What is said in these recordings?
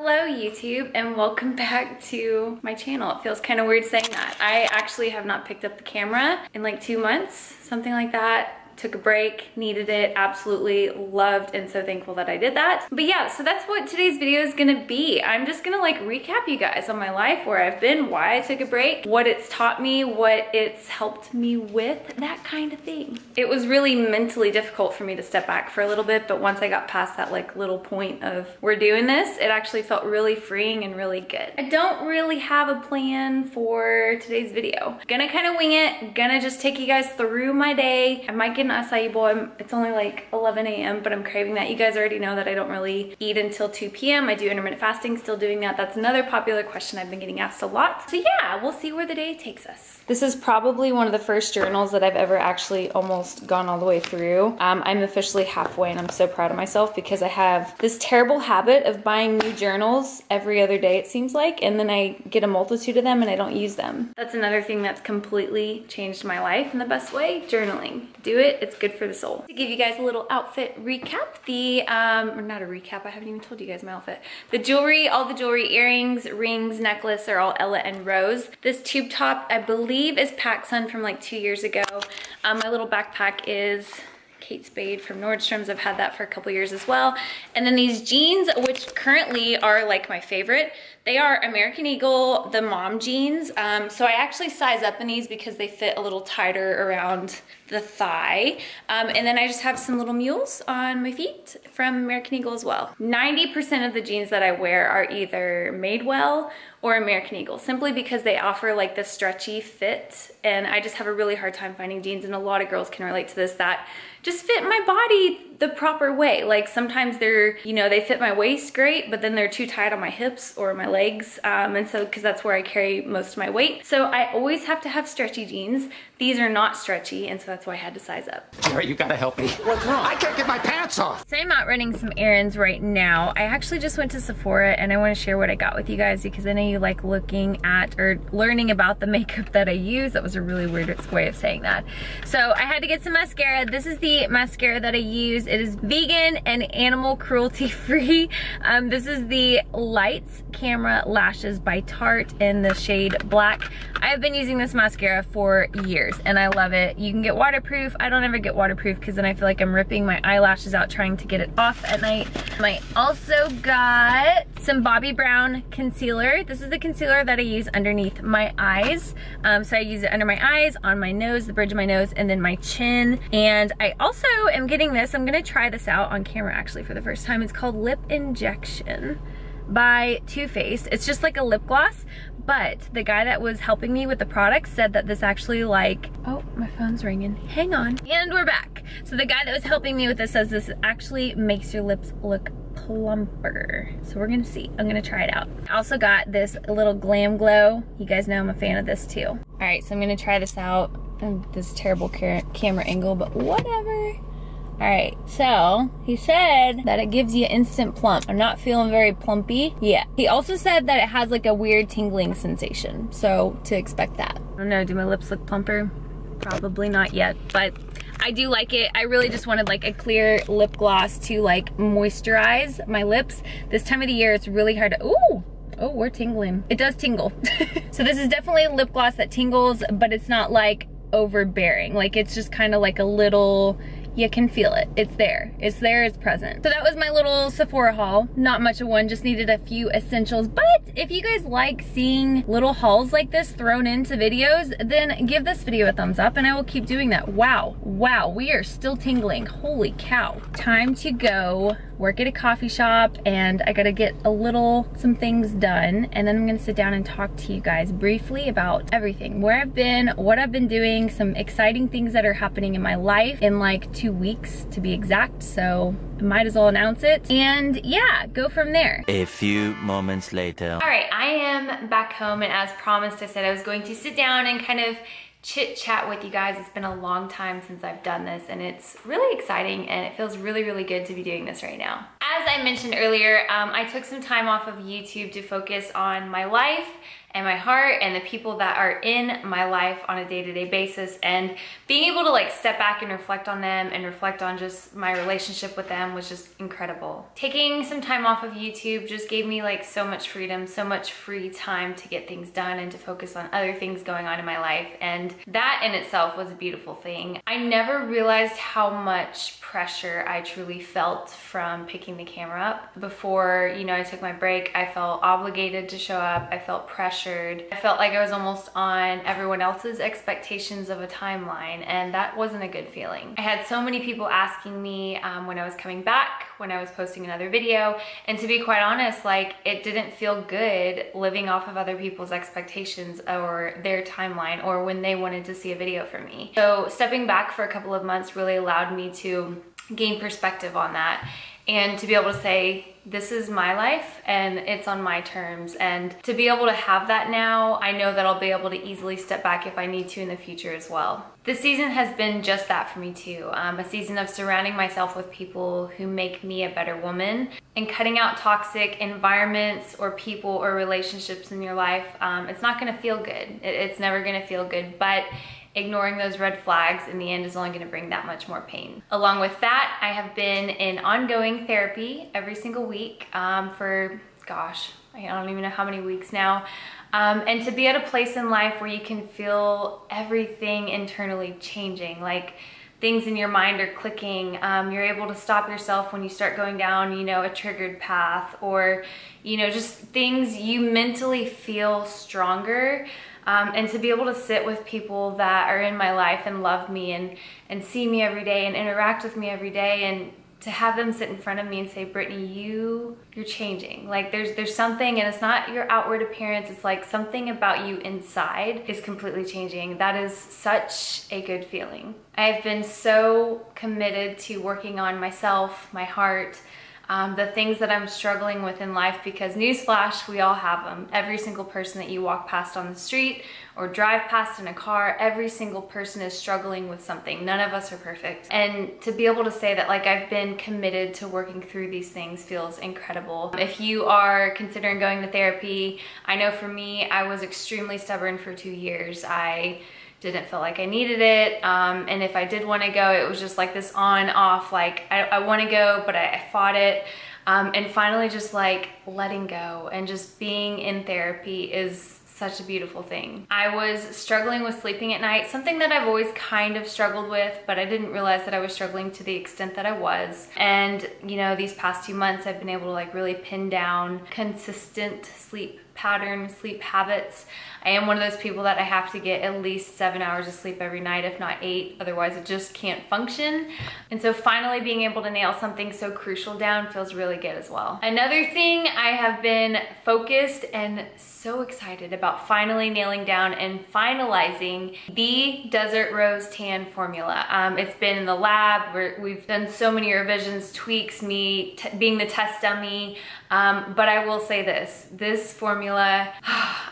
Hello YouTube and welcome back to my channel. It feels kind of weird saying that. I actually have not picked up the camera in like 2 months, something like that. Took a break, needed it, absolutely loved and so thankful that I did that. But yeah, so that's what today's video is gonna be. I'm just gonna like recap you guys on my life, where I've been, why I took a break, what it's taught me, what it's helped me with, that kind of thing. It was really mentally difficult for me to step back for a little bit, but once I got past that like little point of we're doing this, it actually felt really freeing and really good. I don't really have a plan for today's video. Gonna kind of wing it, gonna just take you guys through my day. I might get an acai bowl. It's only like 11 a.m. but I'm craving that. You guys already know that I don't really eat until 2 p.m. I do intermittent fasting, still doing that. That's another popular question I've been getting asked a lot. So yeah, we'll see where the day takes us. This is probably one of the first journals that I've ever actually almost gone all the way through. I'm officially halfway and I'm so proud of myself because I have this terrible habit of buying new journals every other day, it seems like, and then I get a multitude of them and I don't use them. That's another thing that's completely changed my life in the best way, journaling. Do it, it's good for the soul. To give you guys a little outfit recap, or not a recap, I haven't even told you guys my outfit. The jewelry, all the jewelry, earrings, rings, necklace are all Ella and Rose. This tube top, I believe, is PacSun from like 2 years ago. My little backpack is Kate Spade from Nordstrom's. I've had that for a couple years as well. And then these jeans, which currently are like my favorite. They are American Eagle, the mom jeans. So I actually size up in these because they fit a little tighter around the thigh. And then I just have some little mules on my feet from American Eagle as well. 90% of the jeans that I wear are either Madewell or American Eagle, simply because they offer like the stretchy fit. And I just have a really hard time finding jeans, and a lot of girls can relate to this, that just fit my body the proper way. Like sometimes they're, you know, they fit my waist great, but then they're too tight on my hips or my legs. And so, cause that's where I carry most of my weight. So I always have to have stretchy jeans. These are not stretchy, and so that's why I had to size up. Jerry, you gotta help me. What's wrong? I can't get my pants off. So I'm out running some errands right now. I actually just went to Sephora and I wanna share what I got with you guys because I know you like looking at or learning about the makeup that I use. That was a really weird way of saying that. So I had to get some mascara. This is the mascara that I use. It is vegan and animal cruelty free. This is the Lights Camera Lashes by Tarte in the shade black. I've been using this mascara for years and I love it. You can get waterproof. I don't ever get waterproof because then I feel like I'm ripping my eyelashes out trying to get it off at night. I also got some Bobbi Brown concealer. This is the concealer that I use underneath my eyes. So I use it under my eyes, on my nose, the bridge of my nose, and then my chin. And I also am getting this. I'm gonna try this out on camera actually for the first time. It's called Lip Injection by Too Faced. It's just like a lip gloss, but the guy that was helping me with the product said that this actually like, oh, my phone's ringing. Hang on. And we're back. So the guy that was helping me with this says this actually makes your lips look plumper. So we're gonna see. I'm gonna try it out. I also got this little Glam Glow. You guys know I'm a fan of this too. All right, so I'm gonna try this out. This terrible camera angle, but whatever. All right, so he said that it gives you instant plump. I'm not feeling very plumpy yet. He also said that it has like a weird tingling sensation, so to expect that. I don't know, do my lips look plumper? Probably not yet, but I do like it. I really just wanted like a clear lip gloss to like moisturize my lips. This time of the year, it's really hard to, ooh! Oh, we're tingling. It does tingle. So this is definitely a lip gloss that tingles, but it's not like overbearing. Like it's just kind of like a little, you can feel it. It's there, it's present. So that was my little Sephora haul. Not much of one, just needed a few essentials. But if you guys like seeing little hauls like this thrown into videos, then give this video a thumbs up and I will keep doing that. Wow, we are still tingling. Holy cow. Time to go work at a coffee shop and I gotta get some things done, and then I'm gonna sit down and talk to you guys briefly about everything, where I've been, what I've been doing, some exciting things that are happening in my life in like 2 weeks to be exact, so I might as well announce it and yeah, go from there. A few moments later. All right, I am back home, and as promised, I said I was going to sit down and kind of chit chat with you guys. It's been a long time since I've done this and it's really exciting and it feels really, really good to be doing this right now. As I mentioned earlier, I took some time off of YouTube to focus on my life and my heart and the people that are in my life on a day-to-day basis, and being able to like step back and reflect on them and reflect on just my relationship with them was just incredible. Taking some time off of YouTube just gave me like so much freedom, so much free time to get things done and to focus on other things going on in my life, and that in itself was a beautiful thing. I never realized how much pressure I truly felt from picking the camera up. Before, you know, I took my break, I felt obligated to show up. I felt pressured. I felt like I was almost on everyone else's expectations of a timeline, and that wasn't a good feeling. I had so many people asking me when I was coming back, when I was posting another video, and to be quite honest, like, it didn't feel good living off of other people's expectations or their timeline or when they wanted to see a video from me. So stepping back for a couple of months really allowed me to gain perspective on that and to be able to say, this is my life and it's on my terms. And to be able to have that now, I know that I'll be able to easily step back if I need to in the future as well. This season has been just that for me too. A season of surrounding myself with people who make me a better woman and cutting out toxic environments or people or relationships in your life. It's not gonna feel good. It's never gonna feel good, but ignoring those red flags in the end is only gonna bring that much more pain. Along with that, I have been in ongoing therapy every single week for, gosh, I don't even know how many weeks now. And to be at a place in life where you can feel everything internally changing, like things in your mind are clicking, you're able to stop yourself when you start going down, you know, a triggered path, or, you know, just things you mentally feel stronger. And to be able to sit with people that are in my life and love me and see me every day and interact with me every day, and to have them sit in front of me and say, Brittany, you're changing. Like there's something, and it's not your outward appearance, it's like something about you inside is completely changing. That is such a good feeling. I have been so committed to working on myself, my heart, the things that I'm struggling with in life, because newsflash, we all have them. Every single person that you walk past on the street or drive past in a car, every single person is struggling with something. None of us are perfect. And to be able to say that, like, I've been committed to working through these things feels incredible. If you are considering going to therapy, I know for me, I was extremely stubborn for 2 years. I didn't feel like I needed it, and if I did want to go, it was just like this on off, like I want to go, but I fought it, and finally just like letting go and just being in therapy is such a beautiful thing. I was struggling with sleeping at night, something that I've always kind of struggled with, but I didn't realize that I was struggling to the extent that I was. And you know, these past 2 months I've been able to like really pin down consistent sleep pattern, sleep habits. I am one of those people that I have to get at least 7 hours of sleep every night, if not 8, otherwise it just can't function. And so finally being able to nail something so crucial down feels really good as well. Another thing, I have been focused and so excited about finally nailing down and finalizing the Desert Rose Tan formula. It's been in the lab, we've done so many revisions, tweaks, me being the test dummy, but I will say this formula,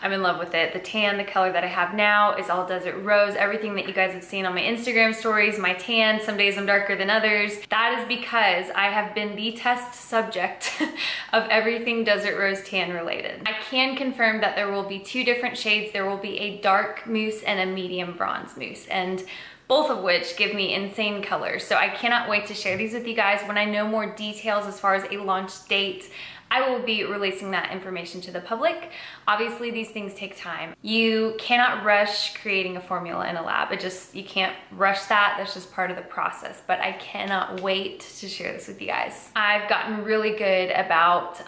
I'm in love with it. The tan, the color that I have now is all Desert Rose. Everything that you guys have seen on my Instagram stories, my tan, some days I'm darker than others, that is because I have been the test subject of everything Desert Rose Tan related. I can confirm that there will be 2 different shades. There will be a dark mousse and a medium bronze mousse, and both of which give me insane colors. So I cannot wait to share these with you guys. When I know more details as far as a launch date, I will be releasing that information to the public. Obviously, these things take time. You cannot rush creating a formula in a lab. You can't rush that. That's just part of the process. But I cannot wait to share this with you guys. I've gotten really good about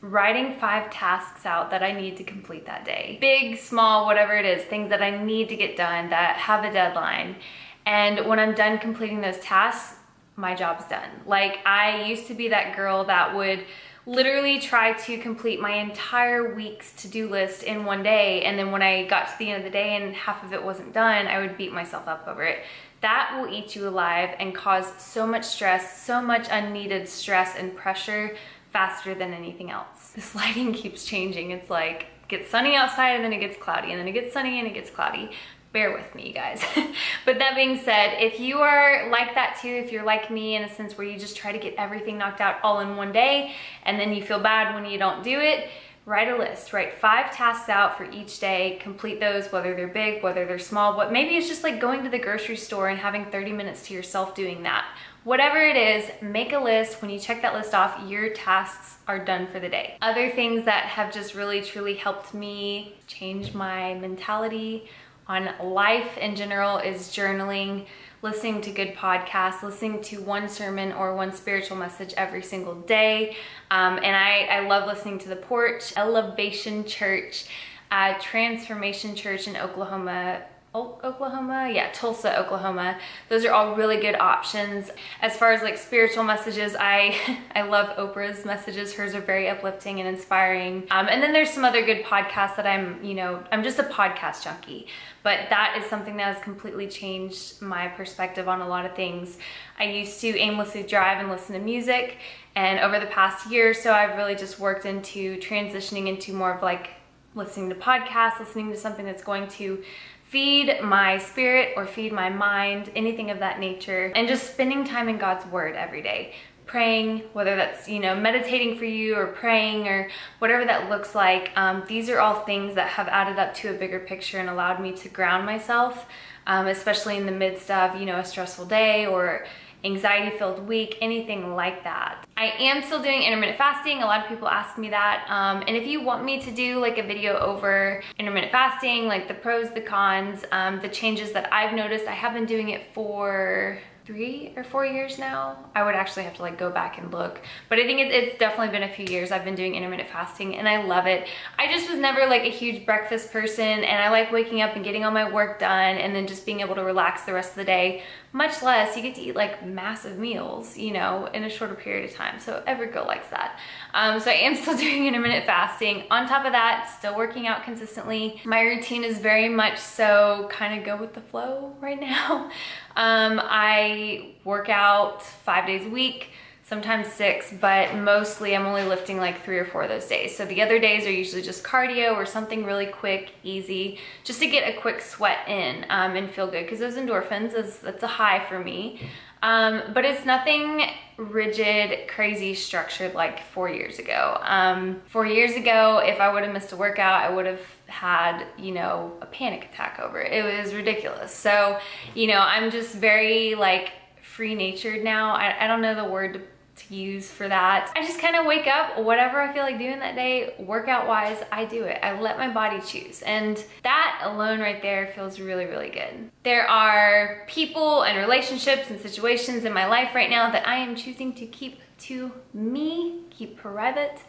writing 5 tasks out that I need to complete that day. Big, small, whatever it is, things that I need to get done that have a deadline. And when I'm done completing those tasks, my job's done. Like, I used to be that girl that would literally try to complete my entire week's to-do list in one day, and then when I got to the end of the day and half of it wasn't done, I would beat myself up over it. That will eat you alive and cause so much stress, so much unneeded stress and pressure faster than anything else. This lighting keeps changing. It's like, it gets sunny outside and then it gets cloudy, and then it gets sunny and it gets cloudy. Bear with me, you guys. But that being said, if you are like that too, if you're like me in a sense where you just try to get everything knocked out all in one day and then you feel bad when you don't do it, write a list, write 5 tasks out for each day, complete those, whether they're big, whether they're small, but maybe it's just like going to the grocery store and having 30 minutes to yourself doing that. Whatever it is, make a list. When you check that list off, your tasks are done for the day. Other things that have just really truly helped me change my mentality on life in general is journaling, listening to good podcasts, listening to one sermon or one spiritual message every single day. And I love listening to The Porch, Elevation Church, Transformation Church in Tulsa, Oklahoma. Those are all really good options. As far as like spiritual messages, I love Oprah's messages. Hers are very uplifting and inspiring. And then there's some other good podcasts that I'm just a podcast junkie, but that is something that has completely changed my perspective on a lot of things. I used to aimlessly drive and listen to music, and over the past year or so, I've really just worked into transitioning into more of like listening to podcasts, listening to something that's going to feed my spirit or feed my mind, anything of that nature, and just spending time in God's word every day. Praying, whether that's, meditating for you or praying or whatever that looks like. These are all things that have added up to a bigger picture and allowed me to ground myself, especially in the midst of, a stressful day or anxiety-filled week, anything like that. I am still doing intermittent fasting. A lot of people ask me that. And if you want me to do like a video over intermittent fasting, like the pros, the cons, the changes that I've noticed, I have been doing it for 3 or 4 years now. I would actually have to like go back and look, but I think it's definitely been a few years I've been doing intermittent fasting, and I love it. I just was never like a huge breakfast person, and I like waking up and getting all my work done and then just being able to relax the rest of the day, much less you get to eat like massive meals, in a shorter period of time. So every girl likes that. So I am still doing intermittent fasting. On top of that, still working out consistently. My routine is very much so kind of go with the flow right now. I work out 5 days a week, sometimes 6, but mostly I'm only lifting like 3 or 4 of those days. So the other days are usually just cardio or something really quick, easy, just to get a quick sweat in and feel good, because those endorphins, that's a high for me. But it's nothing rigid, crazy structured like 4 years ago. 4 years ago, if I would have missed a workout, I would have had, a panic attack over it. It was ridiculous. So, I'm just very like free-natured now. I don't know the word to use for that. I just kind of wake up, whatever I feel like doing that day, workout wise, I do it. I let my body choose. And that alone right there feels really, really good. There are people and relationships and situations in my life right now that I am choosing to keep to me, keep private.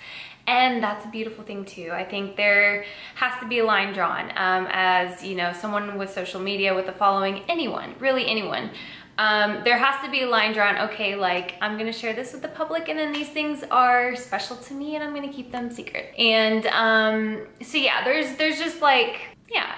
And that's a beautiful thing too. I think there has to be a line drawn as, someone with social media, with a following, anyone, really anyone. There has to be a line drawn, okay, like I'm gonna share this with the public, and then these things are special to me and I'm gonna keep them secret. And so yeah, there's just like, yeah,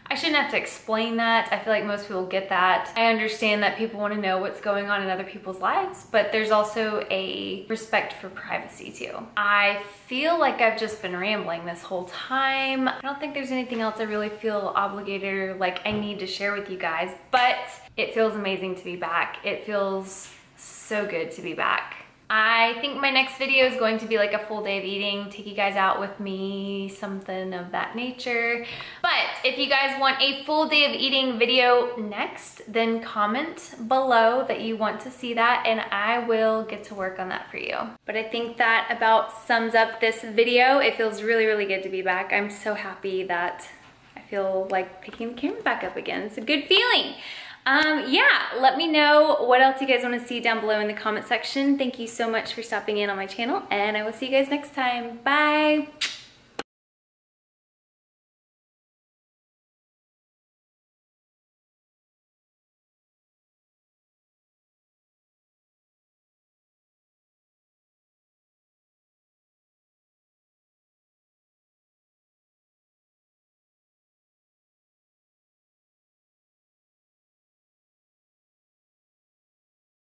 I shouldn't have to explain that. I feel like most people get that. I understand that people want to know what's going on in other people's lives, but there's also a respect for privacy too. I feel like I've just been rambling this whole time. I don't think there's anything else I really feel obligated or like I need to share with you guys, but it feels amazing to be back. It feels so good to be back. I think my next video is going to be like a full day of eating, take you guys out with me, something of that nature. But if you guys want a full day of eating video next, then comment below that you want to see that, and I will get to work on that for you. But I think that about sums up this video. It feels really, really good to be back. I'm so happy that I feel like picking the camera back up again. It's a good feeling. Yeah, let me know what else you guys want to see down below in the comment section. Thank you so much for stopping in on my channel, and I will see you guys next time. Bye!